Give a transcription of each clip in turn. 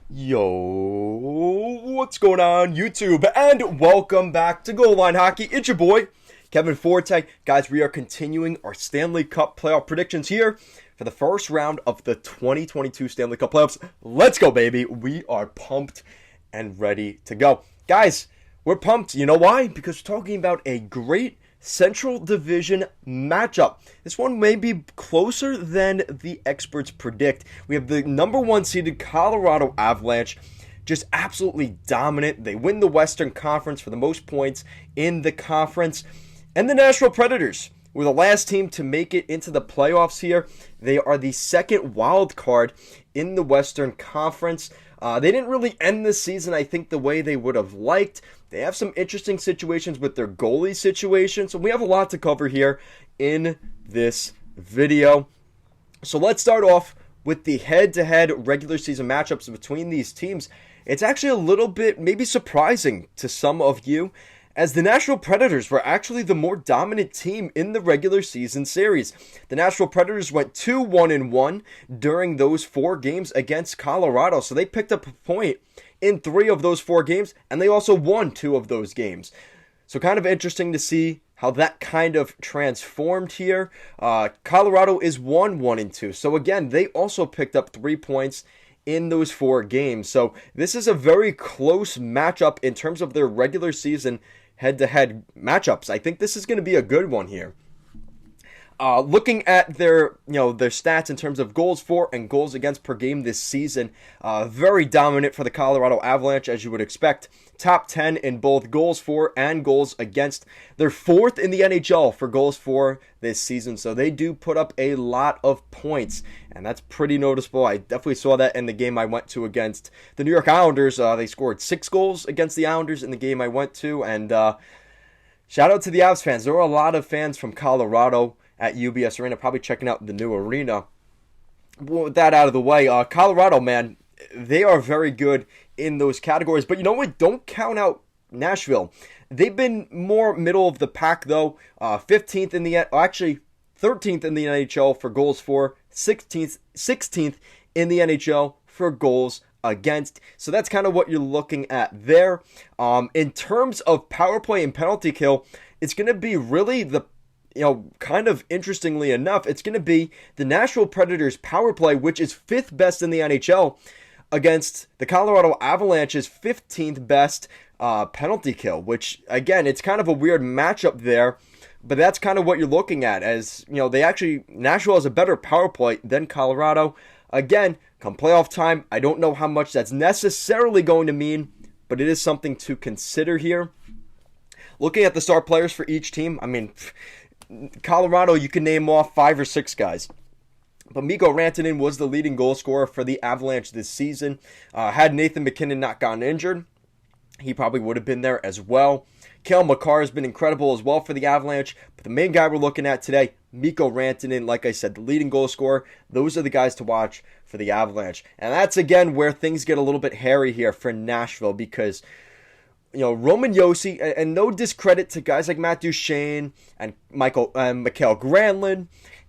Yo, what's going on, YouTube? And welcome back to Goal Line Hockey. It's your boy, Kevin Forte. Guys, we are continuing our Stanley Cup playoff predictions here for the first round of the 2022 Stanley Cup playoffs. Let's go, baby. We are pumped and ready to go. Guys, we're pumped. You know why? Because we're talking about a great Central Division matchup. This one may be closer than the experts predict. We have the number one seeded Colorado Avalanche, just absolutely dominant. They win the Western Conference for the most points in the conference. And the Nashville Predators were the last team to make it into the playoffs here. They are the second wild card in the Western Conference. They didn't really end the season, I think, the way they would have liked. They have some interesting situations with their goalie situation, so we have a lot to cover here in this video. So let's start off with the head-to-head regular season matchups between these teams. It's actually a little bit maybe surprising to some of you, as the Nashville Predators were actually the more dominant team in the regular season series. The Nashville Predators went 2-1-1 during those 4 games against Colorado, so they picked up a point in 3 of those 4 games, and they also won 2 of those games. So kind of interesting to see how that kind of transformed here. Colorado is 1-1-2, so again, they also picked up 3 points in those 4 games. So this is a very close matchup in terms of their regular season head-to-head matchups. I think this is going to be a good one here. Looking at their stats in terms of goals for and goals against per game this season, very dominant for the Colorado Avalanche, as you would expect. Top 10 in both goals for and goals against. They're 4th in the NHL for goals for this season, so they do put up a lot of points, and that's pretty noticeable. I definitely saw that in the game I went to against the New York Islanders. They scored 6 goals against the Islanders in the game I went to, and shout out to the Avs fans. There were a lot of fans from Colorado at UBS Arena, probably checking out the new arena. With that out of the way, Colorado, man, they are very good in those categories. But you know what? Don't count out Nashville. They've been more middle of the pack, though. 15th in the, actually 13th in the NHL for goals for, 16th in the NHL for goals against. So that's kind of what you're looking at there. In terms of power play and penalty kill, it's going to be really kind of interestingly enough, it's going to be the Nashville Predators power play, which is 5th best in the NHL, against the Colorado Avalanche's 15th best penalty kill, which, again, it's kind of a weird matchup there, but that's kind of what you're looking at, as, Nashville has a better power play than Colorado. Again, come playoff time, I don't know how much that's necessarily going to mean, but it is something to consider here. Looking at the star players for each team, Colorado, you can name off 5 or 6 guys. But Mikko Rantan was the leading goal scorer for the Avalanche this season. Had Nathan MacKinnon not gotten injured, he probably would have been there as well. Cale Makar has been incredible as well for the Avalanche. But the main guy we're looking at today, Mikko Rantanen, like I said, the leading goal scorer. Those are the guys to watch for the Avalanche. And that's, again, where things get a little bit hairy here for Nashville, because Roman Josi, and no discredit to guys like Matt Duchene and Mikael Granlund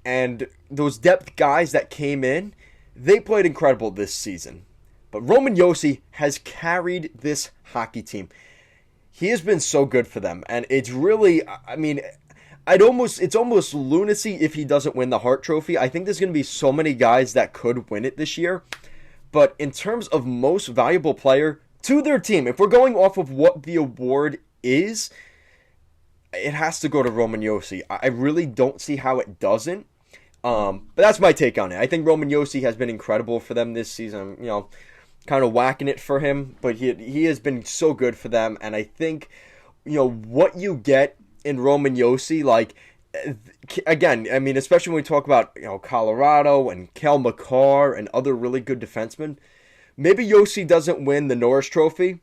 and those depth guys that came in, they played incredible this season. But Roman Josi has carried this hockey team. He has been so good for them, and it's really, it's almost lunacy if he doesn't win the Hart Trophy. I think there's going to be so many guys that could win it this year. But in terms of most valuable player to their team, if we're going off of what the award is, it has to go to Roman Josi. I really don't see how it doesn't. But that's my take on it. I think Roman Josi has been incredible for them this season. Kind of whacking it for him, but he has been so good for them. And I think, what you get in Roman Josi, again, especially when we talk about, Colorado and Cale Makar and other really good defensemen, maybe Josi doesn't win the Norris Trophy,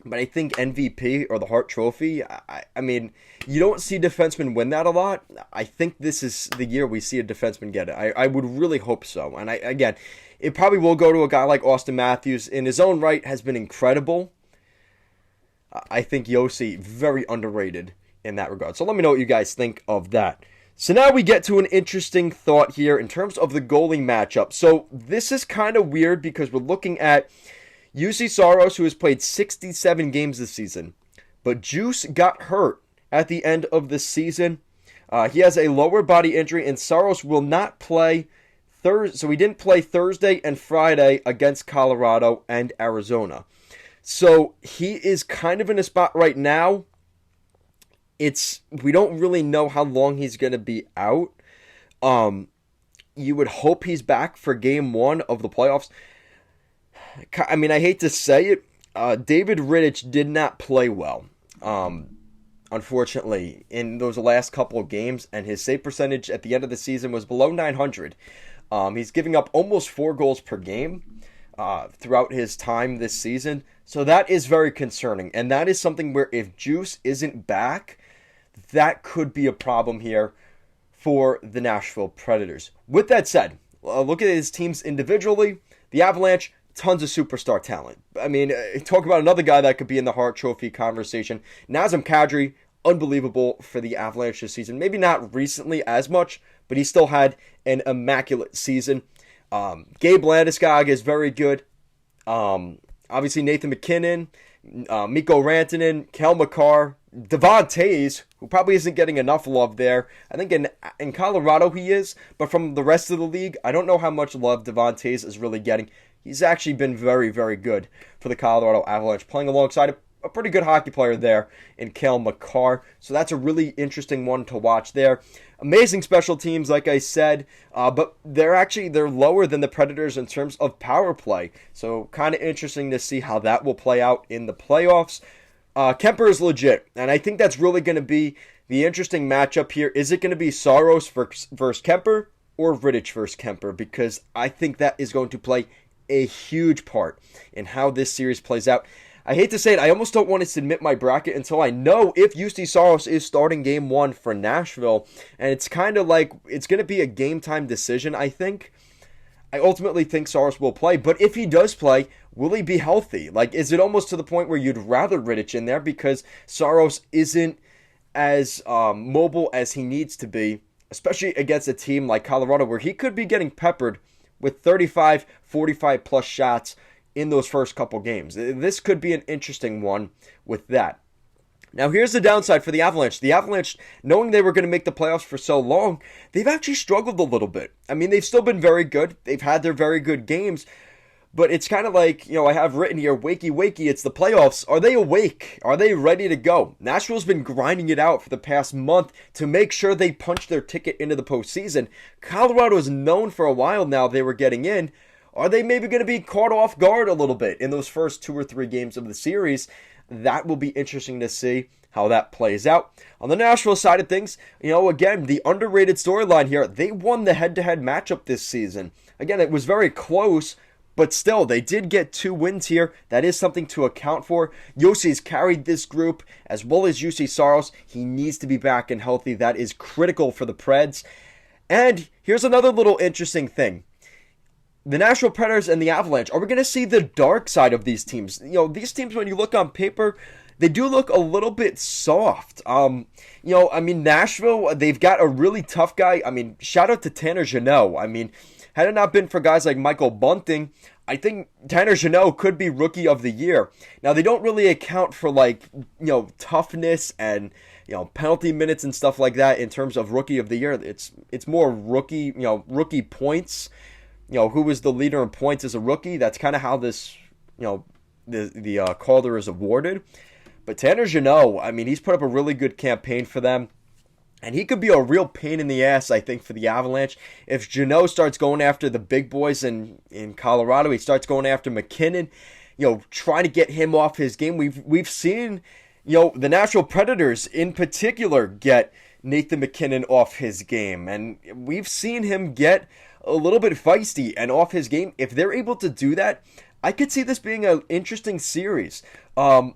but I think MVP or the Hart Trophy, you don't see defensemen win that a lot. I think this is the year we see a defenseman get it. I would really hope so. And again, it probably will go to a guy like Austin Matthews. In his own right, has been incredible. I think Josi, very underrated in that regard. So let me know what you guys think of that. So now we get to an interesting thought here in terms of the goalie matchup. So this is kind of weird because we're looking at UC Saros, who has played 67 games this season, but Juice got hurt at the end of the season. He has a lower body injury, and Saros will not play Thursday. So he didn't play Thursday and Friday against Colorado and Arizona. So he is kind of in a spot right now. We don't really know how long he's going to be out. You would hope he's back for game 1 of the playoffs. I mean, I hate to say it, David Rittich did not play well, unfortunately, in those last couple of games, and his save percentage at the end of the season was below 900. He's giving up almost 4 goals per game throughout his time this season, so that is very concerning, and that is something where if Juice isn't back, that could be a problem here for the Nashville Predators. With that said, look at his teams individually. The Avalanche, tons of superstar talent. I mean, talk about another guy that could be in the Hart Trophy conversation. Nazem Kadri, unbelievable for the Avalanche this season. Maybe not recently as much, but he still had an immaculate season. Gabe Landeskog is very good. Obviously, Nathan MacKinnon, Mikko Rantanen, Kel McCarr, Devon Toews, who probably isn't getting enough love there. I think in Colorado he is, but from the rest of the league, I don't know how much love Devon Toews is really getting. He's actually been very, very good for the Colorado Avalanche, playing alongside a pretty good hockey player there in Kel McCarr. So that's a really interesting one to watch there. Amazing special teams, like I said, but they're lower than the Predators in terms of power play. So kind of interesting to see how that will play out in the playoffs. Kemper is legit, and I think that's really going to be the interesting matchup here. Is it going to be Saros versus Kemper or Rittich versus Kemper? Because I think that is going to play a huge part in how this series plays out. I hate to say it, I almost don't want to submit my bracket until I know if UC Saros is starting game 1 for Nashville. And it's kind of like, it's going to be a game time decision, I think. I ultimately think Saros will play, but if he does play, will he be healthy? Like, is it almost to the point where you'd rather Rittich in there because Saros isn't as mobile as he needs to be, especially against a team like Colorado where he could be getting peppered with 35, 45 plus shots in those first couple games. This could be an interesting one with that. Now here's the downside for the Avalanche. The Avalanche, knowing they were going to make the playoffs for so long, they've actually struggled a little bit. I mean, they've still been very good. They've had their very good games. But it's kind of like, I have written here, wakey, wakey, it's the playoffs. Are they awake? Are they ready to go? Nashville's been grinding it out for the past month to make sure they punch their ticket into the postseason. Colorado is known for a while now they were getting in. Are they maybe going to be caught off guard a little bit in those first 2 or 3 games of the series? That will be interesting to see how that plays out. On the Nashville side of things, again, the underrated storyline here, they won the head-to-head matchup this season. Again, it was very close, but still, they did get 2 wins here. That is something to account for. Yossi's carried this group, as well as UC Saros. He needs to be back and healthy. That is critical for the Preds. And here's another little interesting thing. The Nashville Predators and the Avalanche, are we going to see the dark side of these teams? These teams, when you look on paper, they do look a little bit soft. Nashville, they've got a really tough guy. Shout out to Tanner Jeannot. Had it not been for guys like Michael Bunting, I think Tanner Jeannot could be Rookie of the Year. Now, they don't really account for, toughness and, penalty minutes and stuff like that in terms of Rookie of the Year. It's more rookie points. Who was the leader in points as a rookie. That's kind of how this, the Calder is awarded. But Tanner Jeannot, he's put up a really good campaign for them. And he could be a real pain in the ass, I think, for the Avalanche. If Jeannot starts going after the big boys in Colorado, he starts going after MacKinnon, trying to get him off his game. We've seen, the Nashville Predators in particular get Nathan MacKinnon off his game. And we've seen him get a little bit feisty and off his game. If they're able to do that, I could see this being an interesting series. And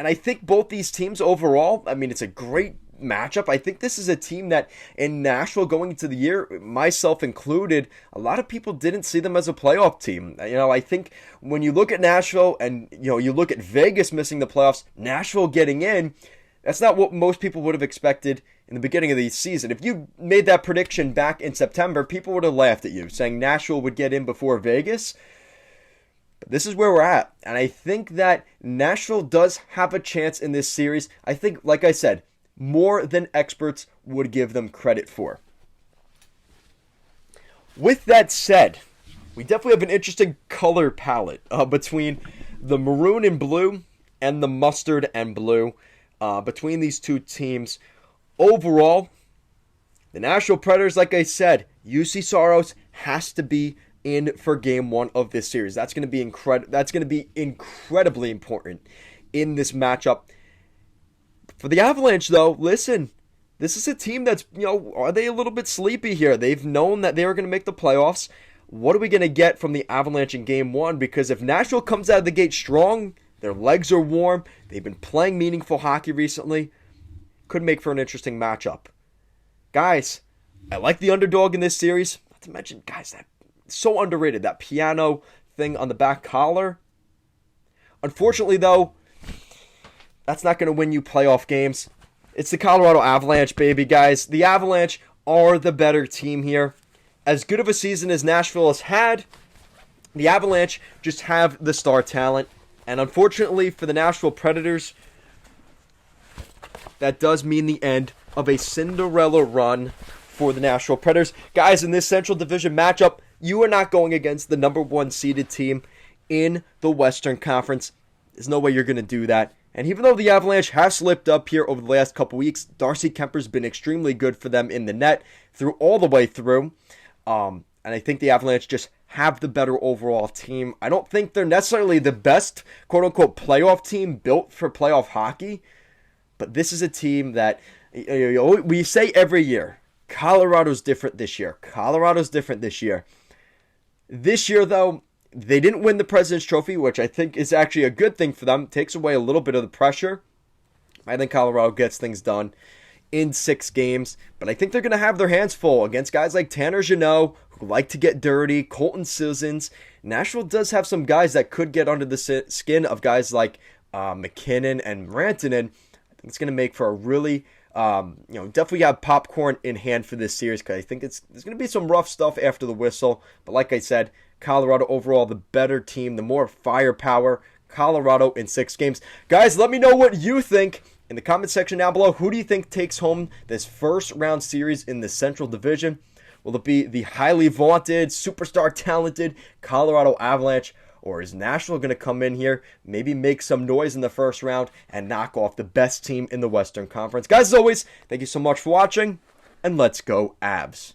I think both these teams overall, it's a great matchup. I think this is a team that in Nashville going into the year, myself included, a lot of people didn't see them as a playoff team. I think when you look at Nashville and, you look at Vegas missing the playoffs, Nashville getting in, that's not what most people would have expected in the beginning of the season. If you made that prediction back in September, people would have laughed at you, saying Nashville would get in before Vegas. But this is where we're at. And I think that Nashville does have a chance in this series. I think, like I said, more than experts would give them credit for. With that said, we definitely have an interesting color palette between the maroon and blue and the mustard and blue between these two teams. Overall, the Nashville Predators, like I said, UC Saros has to be in for game one of this series. That's going to be incredibly important in this matchup. For the Avalanche, though, listen, this is a team that's, are they a little bit sleepy here? They've known that they were going to make the playoffs. What are we going to get from the Avalanche in game one? Because if Nashville comes out of the gate strong, their legs are warm, they've been playing meaningful hockey recently, could make for an interesting matchup. Guys, I like the underdog in this series. Not to mention, guys, that's so underrated. That piano thing on the back collar. Unfortunately, though, that's not going to win you playoff games. It's the Colorado Avalanche, baby, guys. The Avalanche are the better team here. As good of a season as Nashville has had, the Avalanche just have the star talent. And unfortunately for the Nashville Predators, that does mean the end of a Cinderella run for the Nashville Predators. Guys, in this Central Division matchup, you are not going against the number one seeded team in the Western Conference. There's no way you're going to do that. And even though the Avalanche have slipped up here over the last couple weeks, Darcy Kemper's been extremely good for them in the net through all the way through. And I think the Avalanche just have the better overall team. I don't think they're necessarily the best, quote-unquote, playoff team built for playoff hockey. But this is a team that we say every year, Colorado's different this year. Colorado's different this year. This year, though, they didn't win the President's Trophy, which I think is actually a good thing for them. It takes away a little bit of the pressure. I think Colorado gets things done in 6 games. But I think they're going to have their hands full against guys like Tanner Jeannot, who like to get dirty, Colton Sissons. Nashville does have some guys that could get under the skin of guys like McKinnon and Rantanen. I think it's going to make for a really, definitely have popcorn in hand for this series, because I think there's going to be some rough stuff after the whistle. But like I said, Colorado overall the better team, the more firepower. Colorado in 6 games. Guys, let me know what you think in the comment section down below. Who do you think takes home this first round series in the Central Division? Will it be the highly vaunted, superstar talented Colorado Avalanche? Or is Nashville going to come in here, maybe make some noise in the first round, and knock off the best team in the Western Conference? Guys, as always, thank you so much for watching, and let's go Avs.